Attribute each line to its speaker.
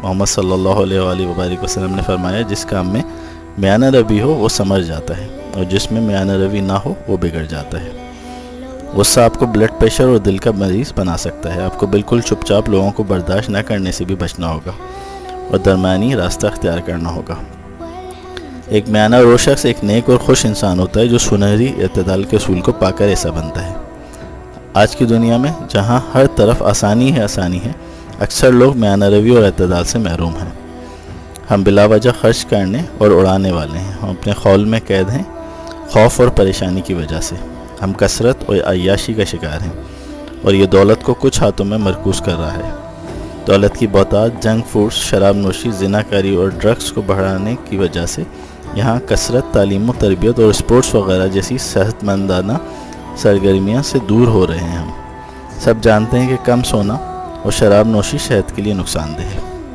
Speaker 1: محمد صلی اللہ علیہ وآلہ وبارک وسلم نے فرمایا جس کام میں میانہ روی ہو وہ سمجھ جاتا ہے اور جس میں میانہ روی نہ ہو وہ بگڑ جاتا ہے۔ غصہ آپ کو بلڈ پریشر اور دل کا مریض بنا سکتا ہے۔ آپ کو بالکل چپ چاپ لوگوں کو برداشت نہ کرنے سے بھی بچنا ہوگا اور درمیانی راستہ اختیار کرنا ہوگا۔ ایک میانہ رو شخص ایک نیک اور خوش انسان ہوتا ہے جو سنہری اعتدال کے اصول کو پا کر ایسا بنتا ہے۔ آج کی دنیا میں جہاں ہر طرف آسانی ہے، اکثر لوگ میانہ روی اور اعتدال سے محروم ہیں۔ ہم بلا وجہ خرچ کرنے اور اڑانے والے ہیں۔ ہم اپنے خول میں قید ہیں خوف اور پریشانی کی وجہ سے۔ ہم کثرت اور عیاشی کا شکار ہیں اور یہ دولت کو کچھ ہاتھوں میں مرکوز کر رہا ہے۔ دولت کی بہتات، جنک فوڈز، شراب نوشی، زنا کاری اور ڈرگز کو بڑھانے کی وجہ سے یہاں کثرت، تعلیم و تربیت اور اسپورٹس وغیرہ جیسی صحت مندانہ سرگرمیاں سے دور ہو رہے ہیں۔ ہم سب جانتے ہیں کہ کم سونا اور شراب نوشی صحت کے لیے نقصان دہ ہے۔